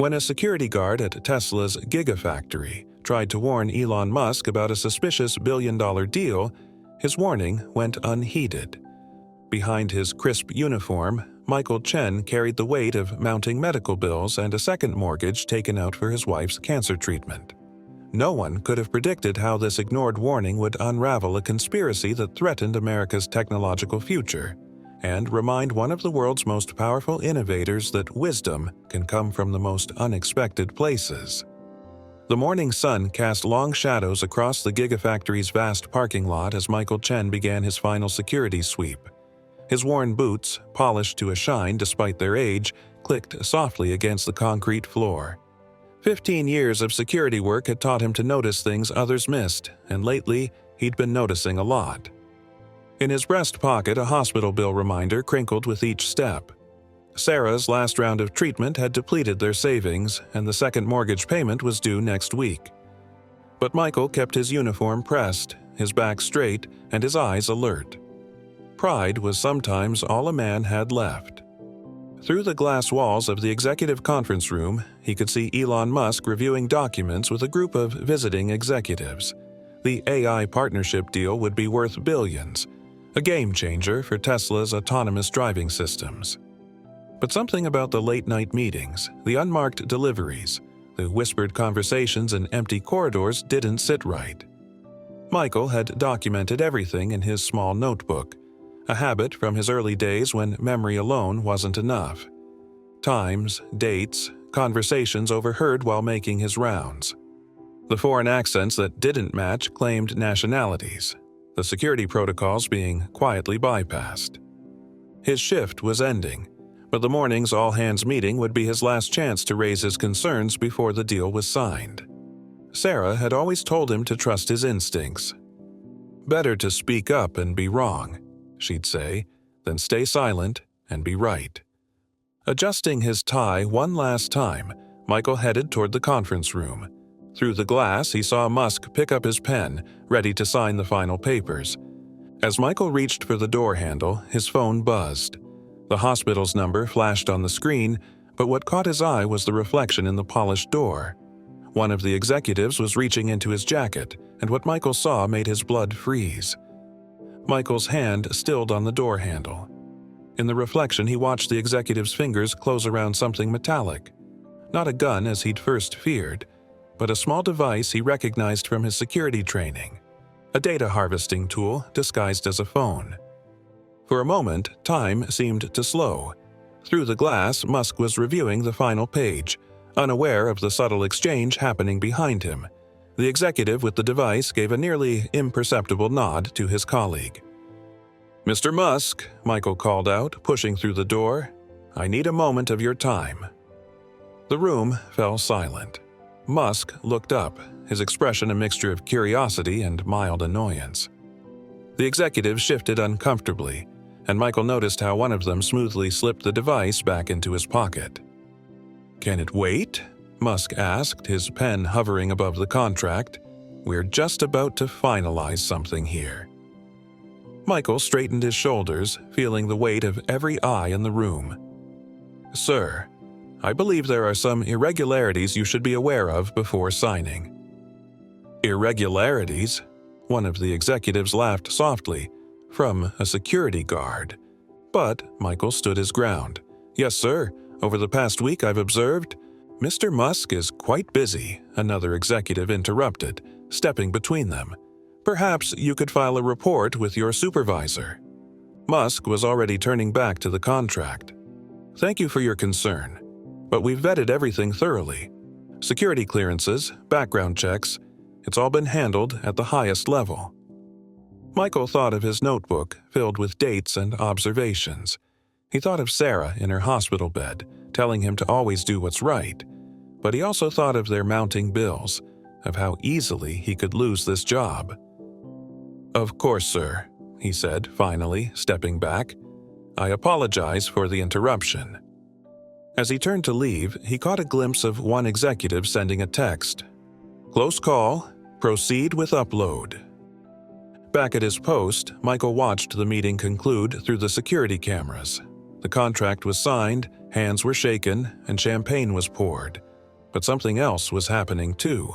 When a security guard at Tesla's Gigafactory tried to warn Elon Musk about a suspicious billion-dollar deal, his warning went unheeded. Behind his crisp uniform, Michael Chen carried the weight of mounting medical bills and a second mortgage taken out for his wife's cancer treatment. No one could have predicted how this ignored warning would unravel a conspiracy that threatened America's technological future and remind one of the world's most powerful innovators that wisdom can come from the most unexpected places. The morning sun cast long shadows across the Gigafactory's vast parking lot as Michael Chen began his final security sweep. His worn boots, polished to a shine despite their age, clicked softly against the concrete floor. 15 years of security work had taught him to notice things others missed, and lately, he'd been noticing a lot. In his breast pocket, a hospital bill reminder crinkled with each step. Sarah's last round of treatment had depleted their savings, and the second mortgage payment was due next week. But Michael kept his uniform pressed, his back straight, and his eyes alert. Pride was sometimes all a man had left. Through the glass walls of the executive conference room, he could see Elon Musk reviewing documents with a group of visiting executives. The AI partnership deal would be worth billions, a game-changer for Tesla's autonomous driving systems. But something about the late-night meetings, the unmarked deliveries, the whispered conversations in empty corridors didn't sit right. Michael had documented everything in his small notebook, a habit from his early days when memory alone wasn't enough. Times, dates, conversations overheard while making his rounds. The foreign accents that didn't match claimed nationalities, the security protocols being quietly bypassed. His shift was ending, but the morning's all-hands meeting would be his last chance to raise his concerns before the deal was signed. Sarah had always told him to trust his instincts. "Better to speak up and be wrong," she'd say, "than stay silent and be right." Adjusting his tie one last time, Michael headed toward the conference room. Through the glass, he saw Musk pick up his pen, ready to sign the final papers. As Michael reached for the door handle, his phone buzzed. The hospital's number flashed on the screen, but what caught his eye was the reflection in the polished door. One of the executives was reaching into his jacket, and what Michael saw made his blood freeze. Michael's hand stilled on the door handle. In the reflection, he watched the executive's fingers close around something metallic. Not a gun as he'd first feared, but a small device he recognized from his security training. A data harvesting tool disguised as a phone. For a moment, time seemed to slow. Through the glass, Musk was reviewing the final page, unaware of the subtle exchange happening behind him. The executive with the device gave a nearly imperceptible nod to his colleague. "Mr. Musk," Michael called out, pushing through the door, "I need a moment of your time." The room fell silent. Musk looked up, his expression a mixture of curiosity and mild annoyance. The executive shifted uncomfortably, and Michael noticed how one of them smoothly slipped the device back into his pocket. "Can it wait?" Musk asked, his pen hovering above the contract. "We're just about to finalize something here." Michael straightened his shoulders, feeling the weight of every eye in the room. "Sir, I believe there are some irregularities you should be aware of before signing." "Irregularities?" One of the executives laughed softly, from a security guard. But Michael stood his ground. "Yes, sir. Over the past week I've observed—" "Mr. Musk is quite busy," another executive interrupted, stepping between them. "Perhaps you could file a report with your supervisor." Musk was already turning back to the contract. "Thank you for your concern, but we've vetted everything thoroughly. Security clearances, background checks, it's all been handled at the highest level." Michael thought of his notebook filled with dates and observations. He thought of Sarah in her hospital bed, telling him to always do what's right. But he also thought of their mounting bills, of how easily he could lose this job. "Of course, sir," he said, finally, stepping back. "I apologize for the interruption." As he turned to leave, he caught a glimpse of one executive sending a text. "Close call. Proceed with upload." Back at his post, Michael watched the meeting conclude through the security cameras. The contract was signed, hands were shaken, and champagne was poured. But something else was happening too.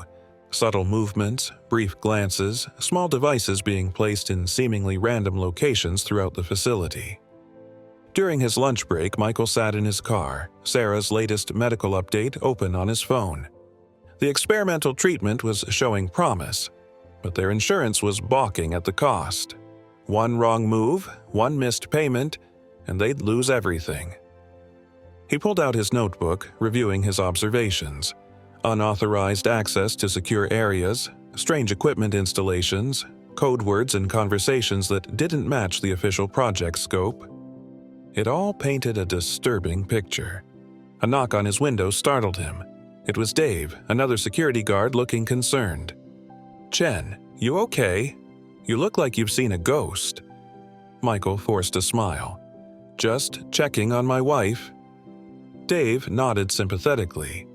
Subtle movements, brief glances, small devices being placed in seemingly random locations throughout the facility. During his lunch break, Michael sat in his car, Sarah's latest medical update open on his phone. The experimental treatment was showing promise, but their insurance was balking at the cost. One wrong move, one missed payment, and they'd lose everything. He pulled out his notebook, reviewing his observations. Unauthorized access to secure areas, strange equipment installations, code words and conversations that didn't match the official project scope. It all painted a disturbing picture. A knock on his window startled him. It was Dave, another security guard, looking concerned. "Chen, you okay? You look like you've seen a ghost." Michael forced a smile. "Just checking on my wife." Dave nodded sympathetically.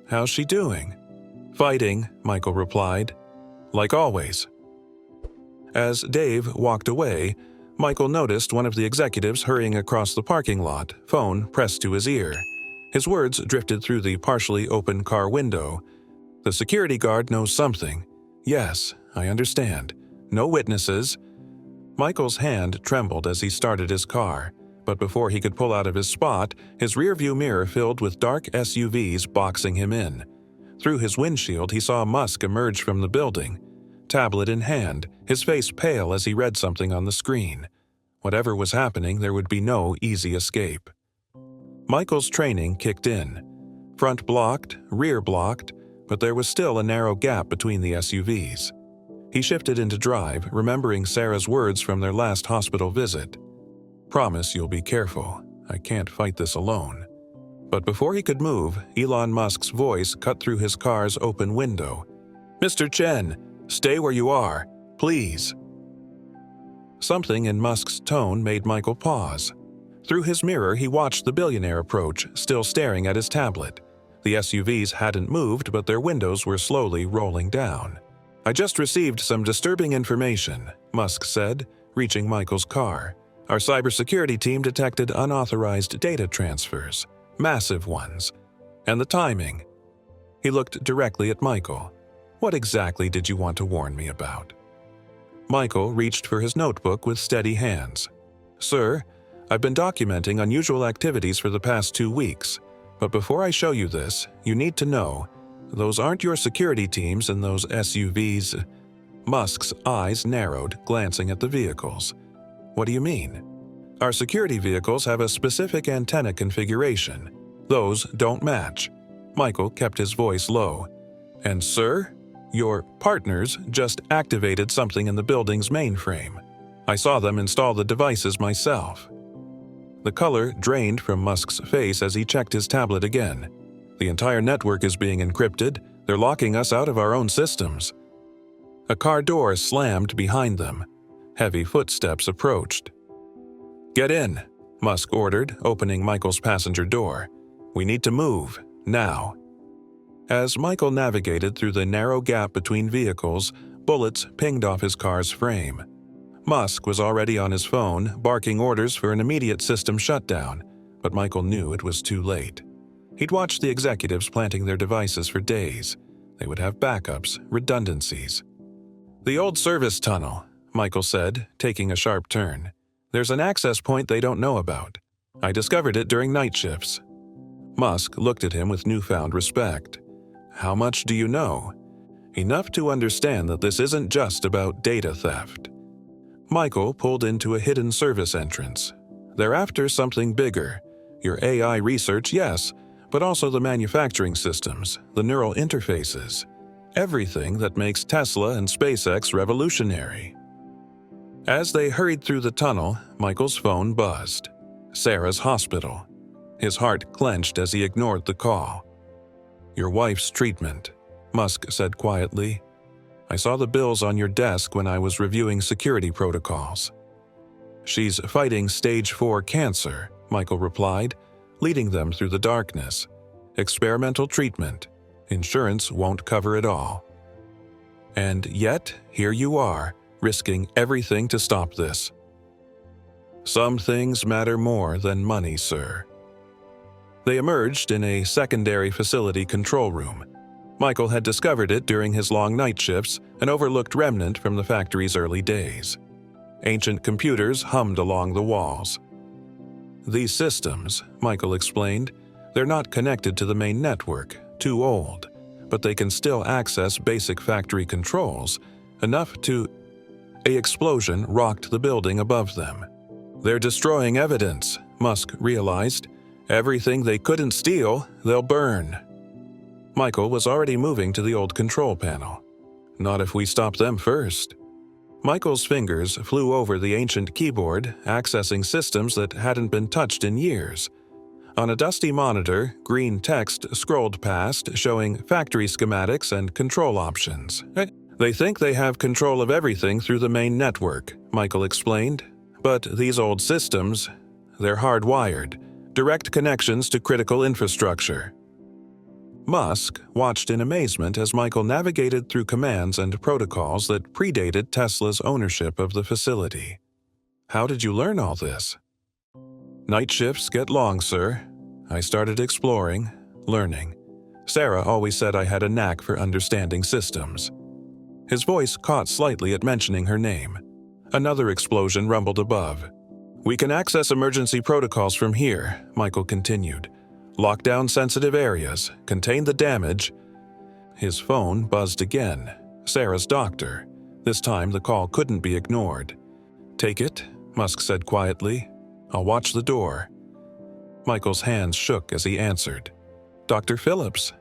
"How's she doing?" "Fighting," Michael replied. "Like always." As Dave walked away, Michael noticed one of the executives hurrying across the parking lot, phone pressed to his ear. His words drifted through the partially open car window. "The security guard knows something. Yes, I understand. No witnesses." Michael's hand trembled as he started his car, but before he could pull out of his spot, his rearview mirror filled with dark SUVs boxing him in. Through his windshield, he saw Musk emerge from the building, tablet in hand, his face pale as he read something on the screen. Whatever was happening, there would be no easy escape. Michael's training kicked in. Front blocked, rear blocked, but there was still a narrow gap between the SUVs. He shifted into drive, remembering Sarah's words from their last hospital visit. "Promise you'll be careful. I can't fight this alone." But before he could move, Elon Musk's voice cut through his car's open window. "Mr. Chen, stay where you are, please." Something in Musk's tone made Michael pause. Through his mirror, he watched the billionaire approach, still staring at his tablet. The SUVs hadn't moved, but their windows were slowly rolling down. "I just received some disturbing information," Musk said, reaching Michael's car. "Our cybersecurity team detected unauthorized data transfers, massive ones. And the timing." He looked directly at Michael. "What exactly did you want to warn me about?" Michael reached for his notebook with steady hands. "Sir, I've been documenting unusual activities for the past 2 weeks, but before I show you this, you need to know, those aren't your security teams in those SUVs." Musk's eyes narrowed, glancing at the vehicles. "What do you mean?" "Our security vehicles have a specific antenna configuration. Those don't match." Michael kept his voice low. "And sir, your partners just activated something in the building's mainframe. I saw them install the devices myself." The color drained from Musk's face as he checked his tablet again. "The entire network is being encrypted. They're locking us out of our own systems." A car door slammed behind them. Heavy footsteps approached. "Get in," Musk ordered, opening Michael's passenger door. "We need to move, now." As Michael navigated through the narrow gap between vehicles, bullets pinged off his car's frame. Musk was already on his phone, barking orders for an immediate system shutdown, but Michael knew it was too late. He'd watched the executives planting their devices for days. They would have backups, redundancies. "The old service tunnel," Michael said, taking a sharp turn. "There's an access point they don't know about. I discovered it during night shifts." Musk looked at him with newfound respect. "How much do you know?" "Enough to understand that this isn't just about data theft." Michael pulled into a hidden service entrance. "They're after something bigger. Your AI research, yes, but also the manufacturing systems, the neural interfaces. Everything that makes Tesla and SpaceX revolutionary." As they hurried through the tunnel, Michael's phone buzzed. Sarah's hospital. His heart clenched as he ignored the call. "Your wife's treatment," Musk said quietly. "I saw the bills on your desk when I was reviewing security protocols." "She's fighting stage 4 cancer," Michael replied, leading them through the darkness. "Experimental treatment. Insurance won't cover it all." "And yet, here you are, risking everything to stop this." "Some things matter more than money, sir." They emerged in a secondary facility control room. Michael had discovered it during his long night shifts, an overlooked remnant from the factory's early days. Ancient computers hummed along the walls. "These systems," Michael explained, "they're not connected to the main network, too old, but they can still access basic factory controls, enough to—" A explosion rocked the building above them. "They're destroying evidence," Musk realized. "Everything they couldn't steal, they'll burn." Michael was already moving to the old control panel. "Not if we stop them first." Michael's fingers flew over the ancient keyboard, accessing systems that hadn't been touched in years. On a dusty monitor, green text scrolled past, showing factory schematics and control options. "They think they have control of everything through the main network," Michael explained. "But these old systems, they're hardwired, direct connections to critical infrastructure." Musk watched in amazement as Michael navigated through commands and protocols that predated Tesla's ownership of the facility. "How did you learn all this?" "Night shifts get long, sir. I started exploring, learning. Sarah always said I had a knack for understanding systems." His voice caught slightly at mentioning her name. Another explosion rumbled above. "We can access emergency protocols from here," Michael continued. "Lock down sensitive areas, contain the damage." His phone buzzed again. Sarah's doctor. This time the call couldn't be ignored. "Take it," Musk said quietly. "I'll watch the door." Michael's hands shook as he answered. "Dr. Phillips."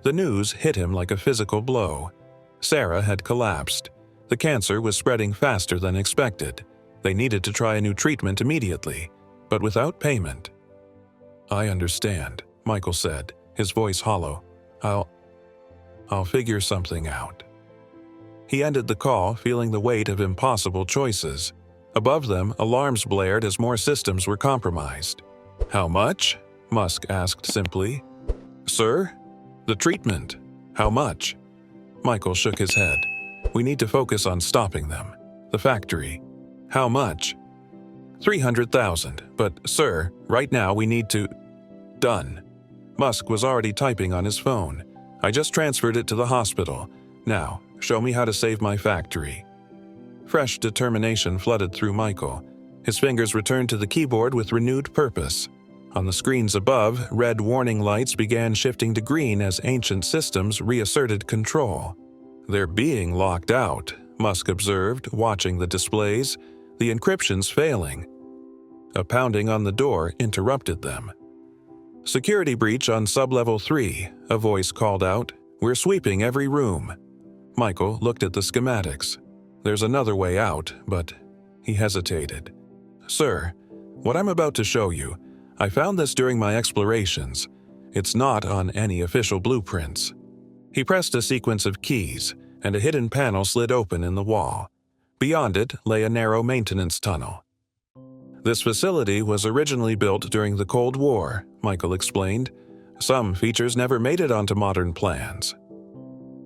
The news hit him like a physical blow. Sarah had collapsed. The cancer was spreading faster than expected. They needed to try a new treatment immediately, but without payment. "I understand," Michael said, his voice hollow. I'll figure something out." He ended the call, feeling the weight of impossible choices. Above them, alarms blared as more systems were compromised. "How much?" Musk asked simply. "Sir? The treatment. How much?" Michael shook his head. "We need to focus on stopping them. The factory. How much?" 300,000, but, sir, right now we need to— Done. Musk was already typing on his phone. "I just transferred it to the hospital. Now, show me how to save my factory." Fresh determination flooded through Michael. His fingers returned to the keyboard with renewed purpose. On the screens above, red warning lights began shifting to green as ancient systems reasserted control. "They're being locked out," Musk observed, watching the displays. "The encryption's failing." A pounding on the door interrupted them. "Security breach on sublevel 3, a voice called out. "We're sweeping every room." Michael looked at the schematics. "There's another way out, but—" He hesitated. "Sir, what I'm about to show you, I found this during my explorations. It's not on any official blueprints." He pressed a sequence of keys, and a hidden panel slid open in the wall. Beyond it lay a narrow maintenance tunnel. "This facility was originally built during the Cold War," Michael explained. "Some features never made it onto modern plans."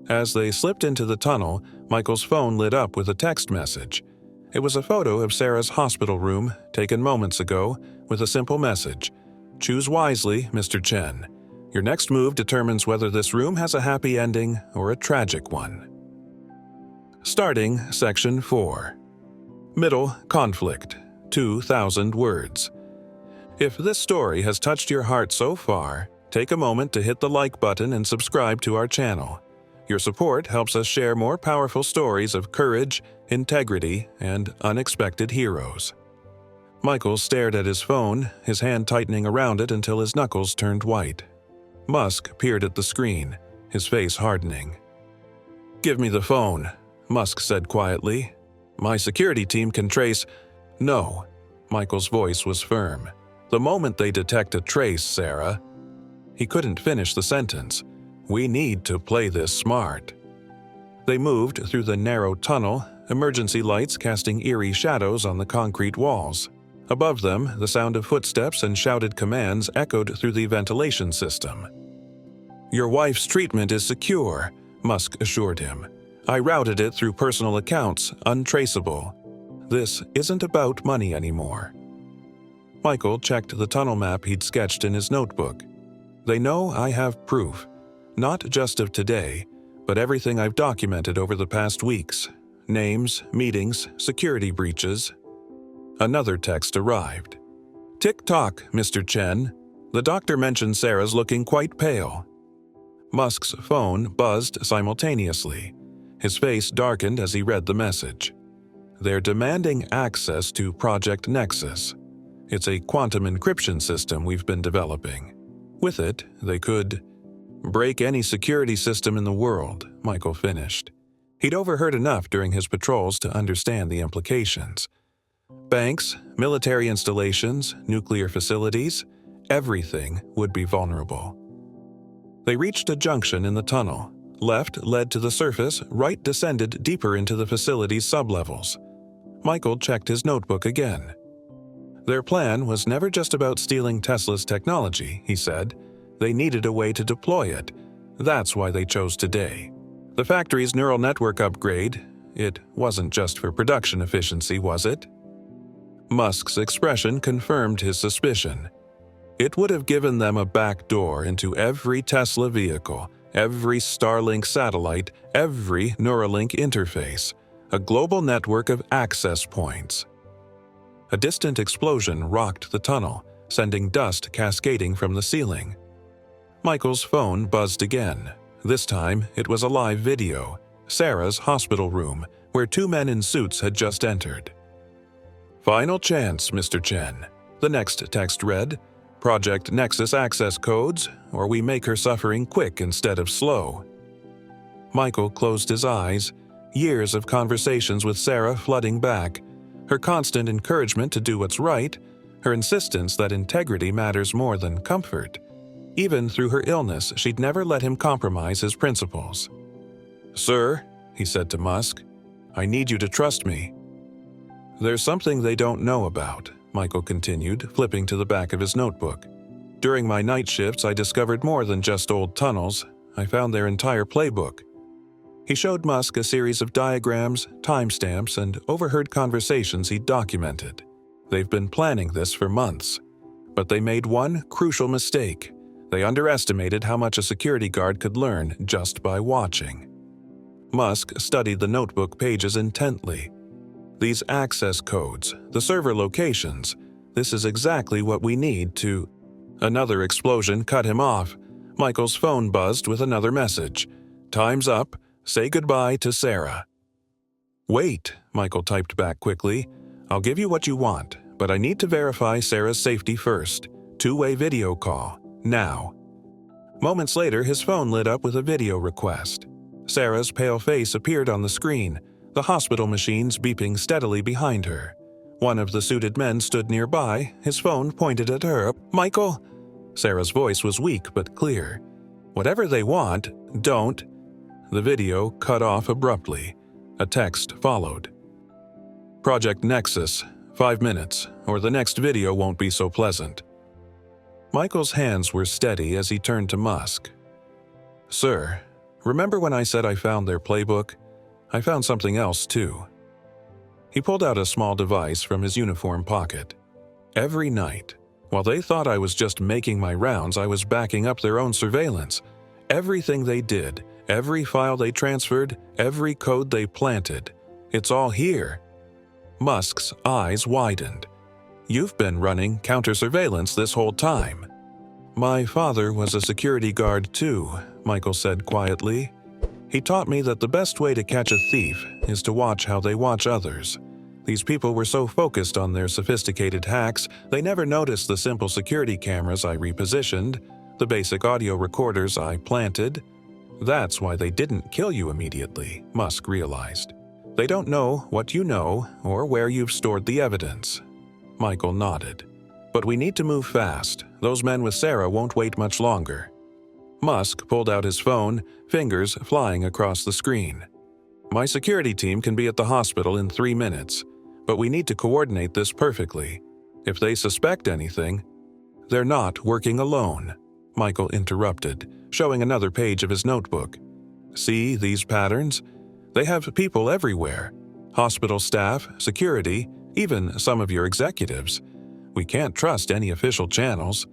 As they slipped into the tunnel, Michael's phone lit up with a text message. It was a photo of Sarah's hospital room, taken moments ago, with a simple message. "Choose wisely, Mr. Chen. Your next move determines whether this room has a happy ending or a tragic one." Starting Section 4. Middle Conflict. 2,000 words. If this story has touched your heart so far, take a moment to hit the like button and subscribe to our channel. Your support helps us share more powerful stories of courage, integrity, and unexpected heroes. Michael stared at his phone, his hand tightening around it until his knuckles turned white. Musk peered at the screen, his face hardening. "Give me the phone," Musk said quietly. "My security team can trace—" "No." Michael's voice was firm. "The moment they detect a trace, Sarah—" He couldn't finish the sentence. "We need to play this smart." They moved through the narrow tunnel, emergency lights casting eerie shadows on the concrete walls. Above them, the sound of footsteps and shouted commands echoed through the ventilation system. "Your wife's treatment is secure," Musk assured him. "I routed it through personal accounts, untraceable. This isn't about money anymore." Michael checked the tunnel map he'd sketched in his notebook. They know I have proof, not just of today, but everything I've documented over the past weeks. Names, meetings, security breaches. Another text arrived. "Tick-tock, Mr. Chen. The doctor mentioned Sarah's looking quite pale." Musk's phone buzzed simultaneously. His face darkened as he read the message. They're demanding access to Project Nexus. It's a quantum encryption system we've been developing. With it, they could break any security system in the world, Michael finished. He'd overheard enough during his patrols to understand the implications. Banks, military installations, nuclear facilities, everything would be vulnerable. They reached a junction in the tunnel. Left led to the surface, right descended deeper into the facility's sublevels. Michael checked his notebook again. Their plan was never just about stealing Tesla's technology, he said. They needed a way to deploy it. That's why they chose today. The factory's neural network upgrade, it wasn't just for production efficiency, was it? Musk's expression confirmed his suspicion. It would have given them a back door into every Tesla vehicle, every Starlink satellite, every Neuralink interface, a global network of access points. A distant explosion rocked the tunnel, sending dust cascading from the ceiling. Michael's phone buzzed again. This time, it was a live video, Sarah's hospital room, where two men in suits had just entered. "Final chance, Mr. Chen," the next text read. "Project Nexus access codes, or we make her suffering quick instead of slow." Michael closed his eyes, years of conversations with Sarah flooding back, her constant encouragement to do what's right, her insistence that integrity matters more than comfort. Even through her illness, she'd never let him compromise his principles. "Sir," he said to Musk, "I need you to trust me." "There's something they don't know about," Michael continued, flipping to the back of his notebook. "During my night shifts, I discovered more than just old tunnels. I found their entire playbook." He showed Musk a series of diagrams, timestamps, and overheard conversations he'd documented. They've been planning this for months. But they made one crucial mistake. They underestimated how much a security guard could learn just by watching. Musk studied the notebook pages intently. These access codes, the server locations, this is exactly what we need to… Another explosion cut him off. Michael's phone buzzed with another message. "Time's up. Say goodbye to Sarah." "Wait," Michael typed back quickly. "I'll give you what you want, but I need to verify Sarah's safety first. Two-way video call. Now." Moments later, his phone lit up with a video request. Sarah's pale face appeared on the screen, the hospital machines beeping steadily behind her. One of the suited men stood nearby, his phone pointed at her. "Michael?" Sarah's voice was weak but clear. "Whatever they want, don't…" The video cut off abruptly. A text followed. "Project Nexus, 5 minutes, or the next video won't be so pleasant." Michael's hands were steady as he turned to Musk. "Sir, remember when I said I found their playbook? I found something else too." He pulled out a small device from his uniform pocket. "Every night, while they thought I was just making my rounds, I was backing up their own surveillance. Everything they did, every file they transferred, every code they planted, it's all here." Musk's eyes widened. "You've been running counter-surveillance this whole time." "My father was a security guard too," Michael said quietly. "He taught me that the best way to catch a thief is to watch how they watch others. These people were so focused on their sophisticated hacks, they never noticed the simple security cameras I repositioned, the basic audio recorders I planted. That's why they didn't kill you immediately," Musk realized. "They don't know what you know or where you've stored the evidence." Michael nodded. "But we need to move fast. Those men with Sarah won't wait much longer." Musk pulled out his phone, fingers flying across the screen. "My security team can be at the hospital in 3 minutes, but we need to coordinate this perfectly. If they suspect anything…" "They're not working alone," Michael interrupted, showing another page of his notebook. "See these patterns? They have people everywhere. Hospital staff, security, even some of your executives. We can't trust any official channels."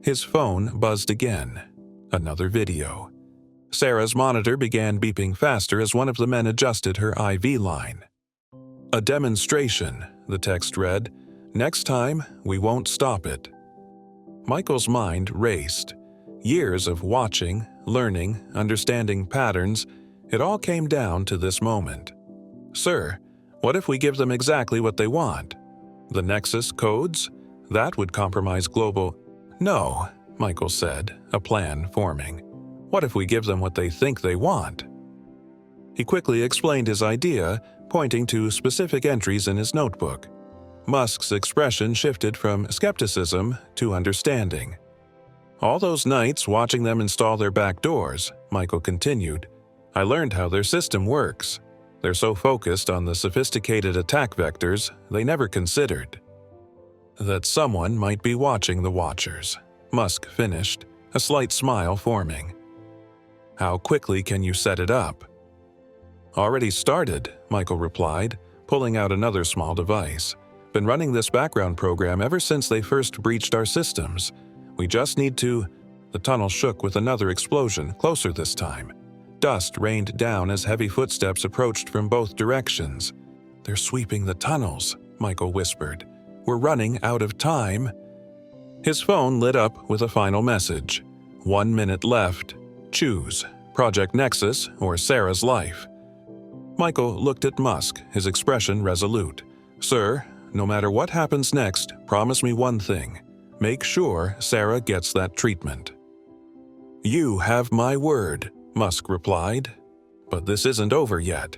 His phone buzzed again. Another video. Sarah's monitor began beeping faster as one of the men adjusted her IV line. "A demonstration," the text read. "Next time, we won't stop it." Michael's mind raced. Years of watching, learning, understanding patterns, it all came down to this moment. "Sir, what if we give them exactly what they want? The Nexus codes? That would compromise global—" "No," Michael said, a plan forming. "What if we give them what they think they want?" He quickly explained his idea, pointing to specific entries in his notebook. Musk's expression shifted from skepticism to understanding. "All those nights watching them install their back doors," Michael continued, "I learned how their system works. They're so focused on the sophisticated attack vectors, they never considered that someone might be watching the Watchers," Musk finished, a slight smile forming. "How quickly can you set it up?" "Already started," Michael replied, pulling out another small device. "Been running this background program ever since they first breached our systems. We just need to—" The tunnel shook with another explosion, closer this time. Dust rained down as heavy footsteps approached from both directions. "They're sweeping the tunnels," Michael whispered. "We're running out of time." His phone lit up with a final message. 1 minute left. Choose Project Nexus or Sarah's life. Michael looked at Musk, his expression resolute. "Sir, no matter what happens next, promise me one thing. Make sure Sarah gets that treatment." "You have my word," Musk replied. "But this isn't over yet."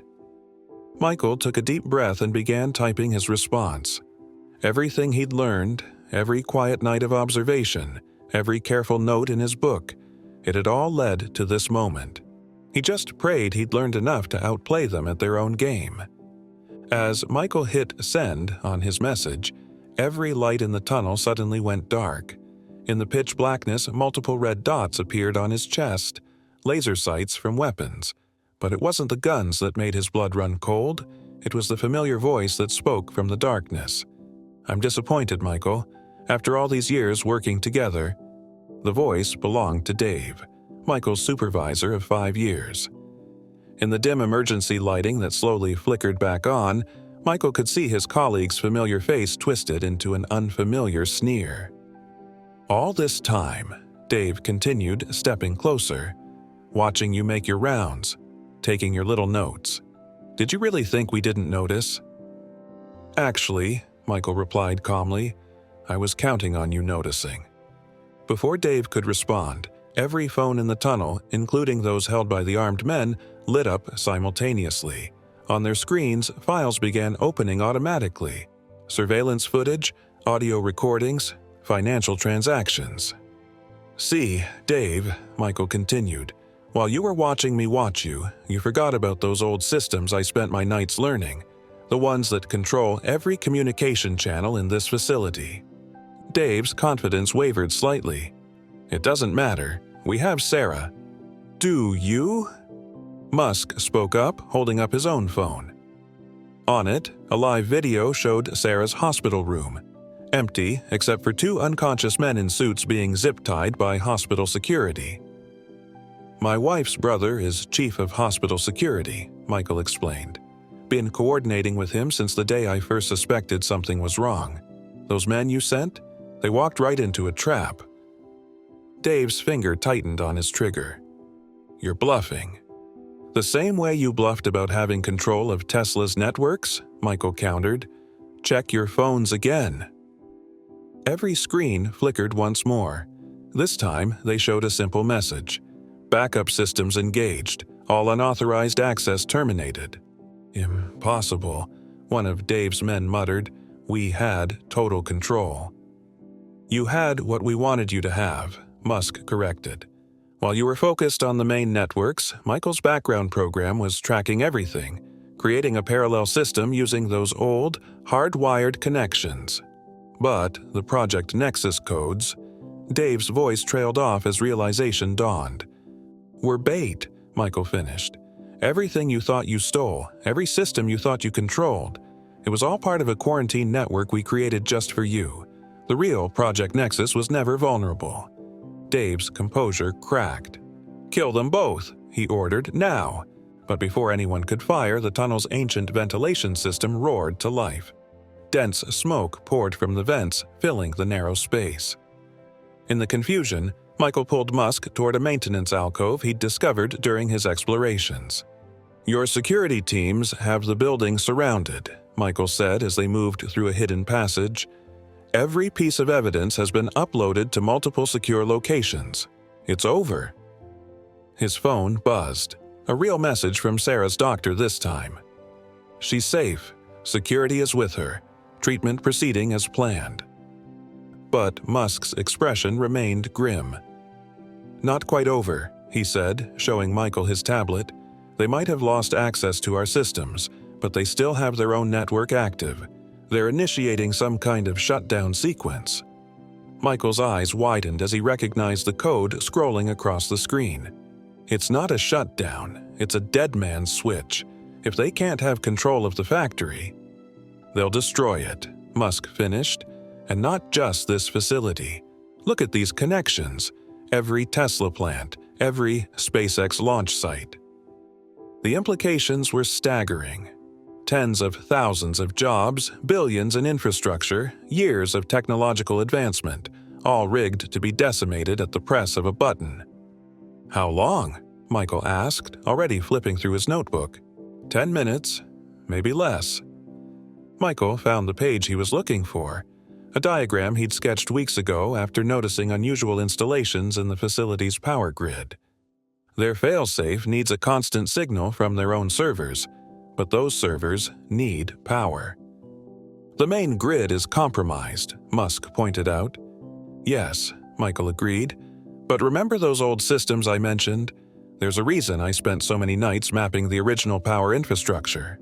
Michael took a deep breath and began typing his response. Everything he'd learned, every quiet night of observation, every careful note in his book, it had all led to this moment. He just prayed he'd learned enough to outplay them at their own game. As Michael hit send on his message, every light in the tunnel suddenly went dark. In the pitch blackness, multiple red dots appeared on his chest, laser sights from weapons. But it wasn't the guns that made his blood run cold, it was the familiar voice that spoke from the darkness. "I'm disappointed, Michael. After all these years working together." The voice belonged to Dave, Michael's supervisor of 5 years. In the dim emergency lighting that slowly flickered back on, Michael could see his colleague's familiar face twisted into an unfamiliar sneer. "All this time," Dave continued, stepping closer, "watching you make your rounds, taking your little notes. Did you really think we didn't notice?" "Actually," Michael replied calmly, "I was counting on you noticing." Before Dave could respond, every phone in the tunnel, including those held by the armed men, lit up simultaneously. On their screens, files began opening automatically. Surveillance footage, audio recordings, financial transactions. "See, Dave," Michael continued, "while you were watching me watch you, you forgot about those old systems I spent my nights learning, the ones that control every communication channel in this facility." Dave's confidence wavered slightly. "It doesn't matter. We have Sarah." "Do you?" Musk spoke up, holding up his own phone. On it, a live video showed Sarah's hospital room. Empty, except for 2 unconscious men in suits being zip-tied by hospital security. "My wife's brother is chief of hospital security," Michael explained. "Been coordinating with him since the day I first suspected something was wrong. Those men you sent? They walked right into a trap." Dave's finger tightened on his trigger. "You're bluffing." "The same way you bluffed about having control of Tesla's networks," Michael countered. "Check your phones again." Every screen flickered once more. This time, they showed a simple message. "Backup systems engaged. All unauthorized access terminated." "Impossible," one of Dave's men muttered. "We had total control." "You had what we wanted you to have," Musk corrected. "While you were focused on the main networks, Michael's background program was tracking everything, creating a parallel system using those old, hardwired connections. But the Project Nexus codes—" Dave's voice trailed off as realization dawned. "Were bait," Michael finished. "Everything you thought you stole, every system you thought you controlled, it was all part of a quarantine network we created just for you. The real Project Nexus was never vulnerable. Dave's composure cracked. "Kill them both," he ordered, "now." But before anyone could fire, the tunnel's ancient ventilation system roared to life. Dense smoke poured from the vents, filling the narrow space. In the confusion, Michael pulled Musk toward a maintenance alcove he'd discovered during his explorations. "Your security teams have the building surrounded," Michael said as they moved through a hidden passage. "Every piece of evidence has been uploaded to multiple secure locations. It's over." His phone buzzed. A real message from Sarah's doctor this time. "She's safe. Security is with her. Treatment proceeding as planned." But Musk's expression remained grim. "Not quite over," he said, showing Michael his tablet. "They might have lost access to our systems, but they still have their own network active. They're initiating some kind of shutdown sequence." Michael's eyes widened as he recognized the code scrolling across the screen. "It's not a shutdown, it's a dead man's switch. If they can't have control of the factory, they'll destroy it," Musk finished. "And not just this facility. Look at these connections. Every Tesla plant, every SpaceX launch site." The implications were staggering. Tens of thousands of jobs, billions in infrastructure, years of technological advancement, all rigged to be decimated at the press of a button. "How long?" Michael asked, already flipping through his notebook. 10 minutes, maybe less." Michael found the page he was looking for, a diagram he'd sketched weeks ago after noticing unusual installations in the facility's power grid. Their failsafe needs a constant signal from their own servers, but those servers need power. "The main grid is compromised," Musk pointed out. "Yes," Michael agreed. "But remember those old systems I mentioned? There's a reason I spent so many nights mapping the original power infrastructure."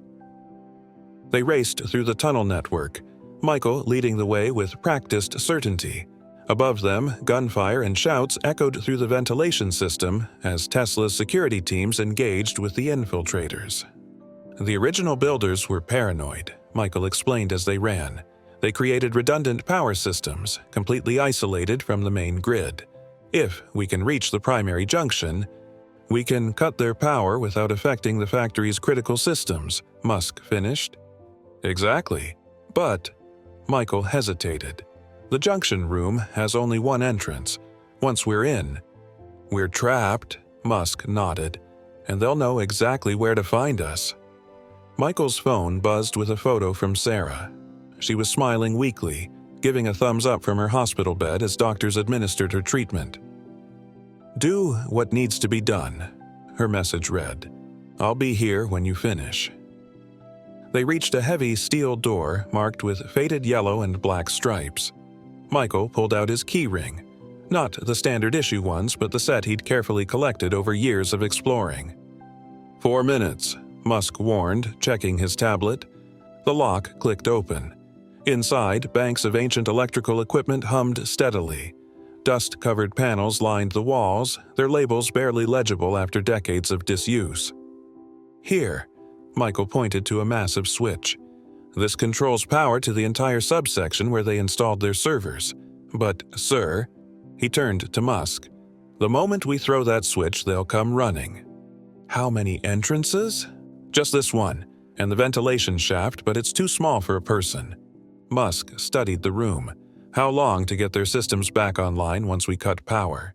They raced through the tunnel network, Michael leading the way with practiced certainty. Above them, gunfire and shouts echoed through the ventilation system as Tesla's security teams engaged with the infiltrators. "The original builders were paranoid," Michael explained as they ran. "They created redundant power systems, completely isolated from the main grid. If we can reach the primary junction, we can cut their power without affecting the factory's critical systems," Musk finished. "Exactly. But," Michael hesitated, "the junction room has only one entrance. Once we're in, we're trapped," Musk nodded, "and they'll know exactly where to find us." Michael's phone buzzed with a photo from Sarah. She was smiling weakly, giving a thumbs up from her hospital bed as doctors administered her treatment. "Do what needs to be done," her message read. "I'll be here when you finish." They reached a heavy steel door marked with faded yellow and black stripes. Michael pulled out his key ring, not the standard issue ones, but the set he'd carefully collected over years of exploring. 4 minutes, Musk warned, checking his tablet. The lock clicked open. Inside, banks of ancient electrical equipment hummed steadily. Dust-covered panels lined the walls, their labels barely legible after decades of disuse. "Here," Michael pointed to a massive switch. "This controls power to the entire subsection where they installed their servers. But, sir," he turned to Musk, "the moment we throw that switch, they'll come running." "How many entrances?" "Just this one, and the ventilation shaft, but it's too small for a person." Musk studied the room. "How long to get their systems back online once we cut power?"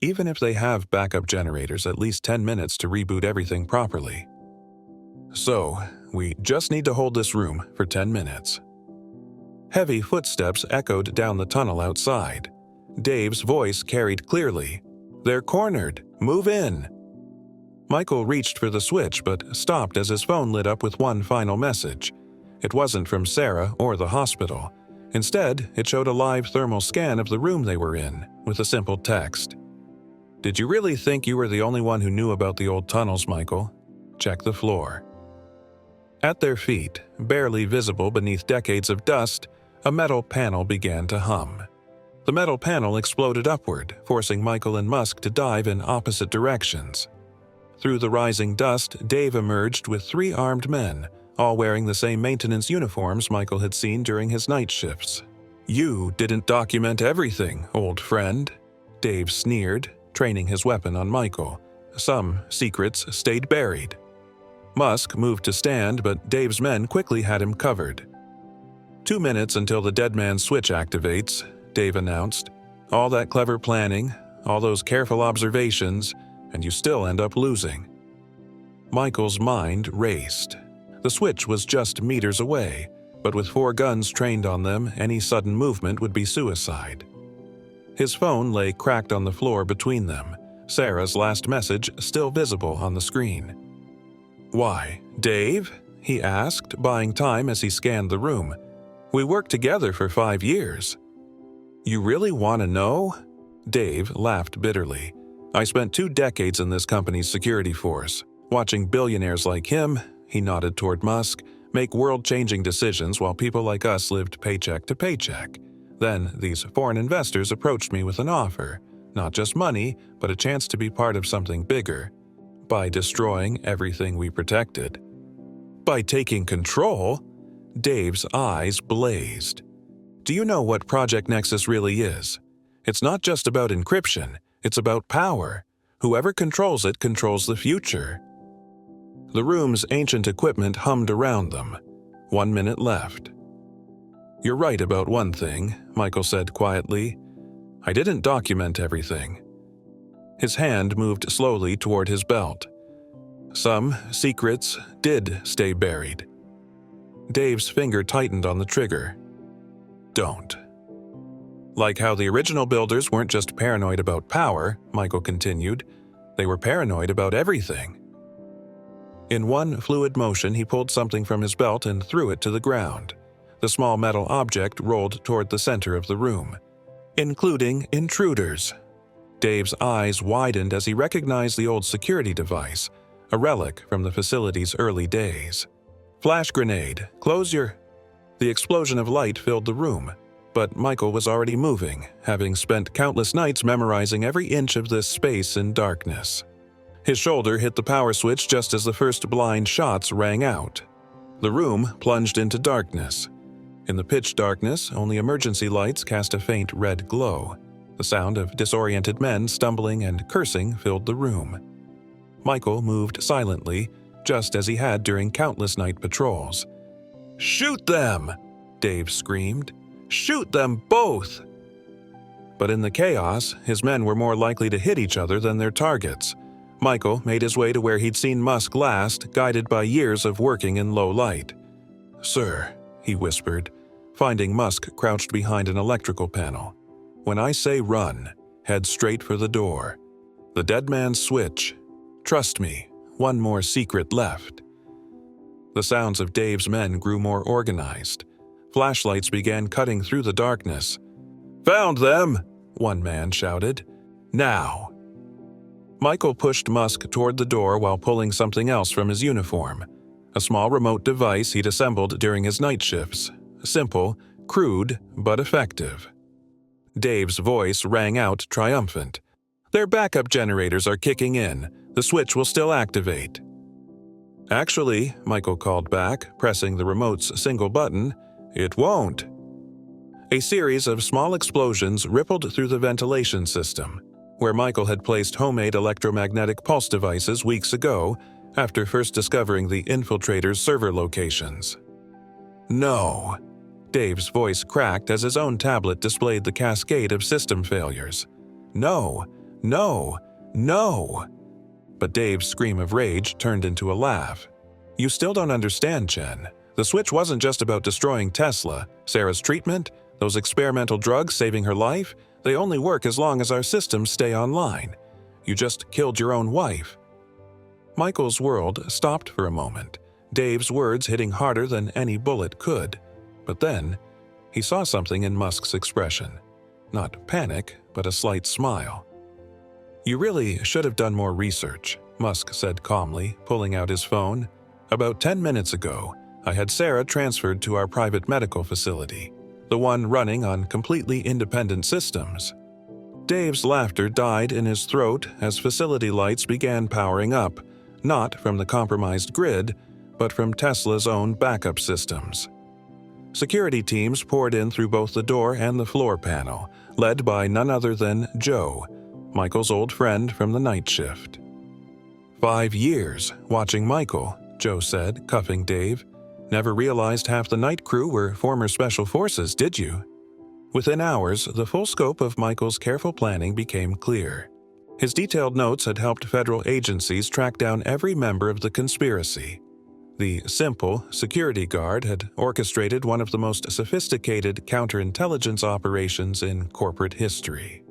"Even if they have backup generators, at least 10 minutes to reboot everything properly." "So, we just need to hold this room for 10 minutes. Heavy footsteps echoed down the tunnel outside. Dave's voice carried clearly. "They're cornered! Move in!" Michael reached for the switch but stopped as his phone lit up with one final message. It wasn't from Sarah or the hospital. Instead, it showed a live thermal scan of the room they were in, with a simple text. "Did you really think you were the only one who knew about the old tunnels, Michael? Check the floor." At their feet, barely visible beneath decades of dust, a metal panel began to hum. The metal panel exploded upward, forcing Michael and Musk to dive in opposite directions. Through the rising dust, Dave emerged with 3 armed men, all wearing the same maintenance uniforms Michael had seen during his night shifts. "You didn't document everything, old friend," Dave sneered, training his weapon on Michael. Some secrets stayed buried. Musk moved to stand, but Dave's men quickly had him covered. 2 minutes until the dead man's switch activates, Dave announced. All that clever planning, all those careful observations, and you still end up losing. Michael's mind raced. The switch was just meters away, but with 4 guns trained on them, any sudden movement would be suicide. His phone lay cracked on the floor between them, Sarah's last message still visible on the screen. "Why, Dave?" he asked, buying time as he scanned the room. "We worked together for 5 years." "You really want to know?" Dave laughed bitterly. "I spent 2 decades in this company's security force, watching billionaires like him," he nodded toward Musk, "make world-changing decisions while people like us lived paycheck to paycheck. Then these foreign investors approached me with an offer, not just money, but a chance to be part of something bigger. By destroying everything we protected." "By taking control?" Dave's eyes blazed. "Do you know what Project Nexus really is? It's not just about encryption, it's about power. Whoever controls it controls the future." The room's ancient equipment hummed around them. 1 minute left. "You're right about one thing," Michael said quietly. "I didn't document everything." His hand moved slowly toward his belt. "Some secrets did stay buried." Dave's finger tightened on the trigger. "Don't." "Like how the original builders weren't just paranoid about power," Michael continued. "They were paranoid about everything." In one fluid motion, he pulled something from his belt and threw it to the ground. The small metal object rolled toward the center of the room. "Including intruders." Dave's eyes widened as he recognized the old security device, a relic from the facility's early days. "Flash grenade, close your—" The explosion of light filled the room, but Michael was already moving, having spent countless nights memorizing every inch of this space in darkness. His shoulder hit the power switch just as the first blind shots rang out. The room plunged into darkness. In the pitch darkness, only emergency lights cast a faint red glow. The sound of disoriented men stumbling and cursing filled the room. Michael moved silently, just as he had during countless night patrols. "Shoot them!" Dave screamed. "Shoot them both!" But in the chaos, his men were more likely to hit each other than their targets. Michael made his way to where he'd seen Musk last, guided by years of working in low light. "Sir," he whispered, finding Musk crouched behind an electrical panel. "When I say run, head straight for the door. The dead man's switch. Trust me, one more secret left." The sounds of Dave's men grew more organized. Flashlights began cutting through the darkness. "Found them!" one man shouted. "Now!" Michael pushed Musk toward the door while pulling something else from his uniform. A small remote device he'd assembled during his night shifts. Simple, crude, but effective. Dave's voice rang out triumphant. "Their backup generators are kicking in. The switch will still activate." "Actually," Michael called back, pressing the remote's single button, "it won't." A series of small explosions rippled through the ventilation system, where Michael had placed homemade electromagnetic pulse devices weeks ago, after first discovering the infiltrators' server locations. "No." Dave's voice cracked as his own tablet displayed the cascade of system failures. "No, no, no." But Dave's scream of rage turned into a laugh. "You still don't understand, Chen. The switch wasn't just about destroying Tesla. Sarah's treatment, those experimental drugs saving her life, they only work as long as our systems stay online. You just killed your own wife." Michael's world stopped for a moment, Dave's words hitting harder than any bullet could. But then, he saw something in Musk's expression. Not panic, but a slight smile. "You really should have done more research," Musk said calmly, pulling out his phone. "About 10 minutes ago, I had Sarah transferred to our private medical facility, the one running on completely independent systems." Dave's laughter died in his throat as facility lights began powering up, not from the compromised grid, but from Tesla's own backup systems. Security teams poured in through both the door and the floor panel, led by none other than Joe, Michael's old friend from the night shift. 5 years watching Michael, Joe said, cuffing Dave. Never realized half the night crew were former special forces, did you? Within hours, the full scope of Michael's careful planning became clear. His detailed notes had helped federal agencies track down every member of the conspiracy. The simple security guard had orchestrated one of the most sophisticated counterintelligence operations in corporate history.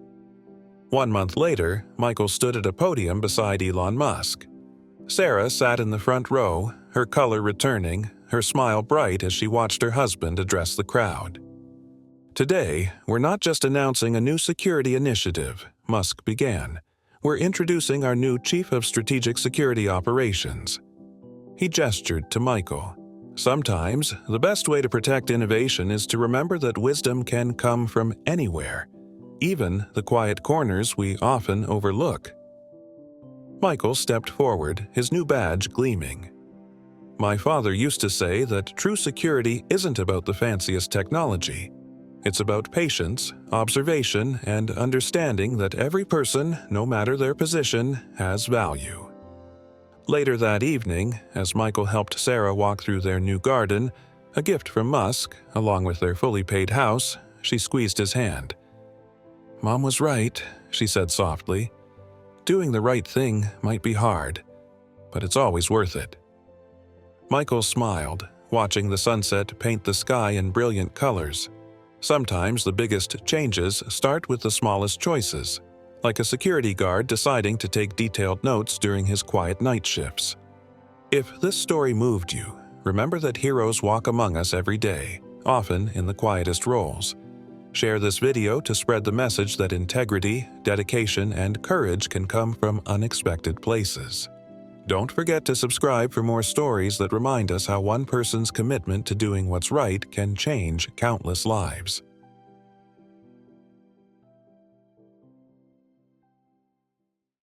1 month later, Michael stood at a podium beside Elon Musk. Sarah sat in the front row, her color returning, her smile bright as she watched her husband address the crowd. Today, we're not just announcing a new security initiative, Musk began. We're introducing our new Chief of Strategic Security Operations. He gestured to Michael. Sometimes, the best way to protect innovation is to remember that wisdom can come from anywhere, even the quiet corners we often overlook. Michael stepped forward, his new badge gleaming. My father used to say that true security isn't about the fanciest technology. It's about patience, observation, and understanding that every person, no matter their position, has value. Later that evening, as Michael helped Sarah walk through their new garden, a gift from Musk, along with their fully paid house, she squeezed his hand. "Mom was right," she said softly. "Doing the right thing might be hard, but it's always worth it." Michael smiled, watching the sunset paint the sky in brilliant colors. Sometimes the biggest changes start with the smallest choices, like a security guard deciding to take detailed notes during his quiet night shifts. If this story moved you, remember that heroes walk among us every day, often in the quietest roles. Share this video to spread the message that integrity, dedication, and courage can come from unexpected places. Don't forget to subscribe for more stories that remind us how one person's commitment to doing what's right can change countless lives.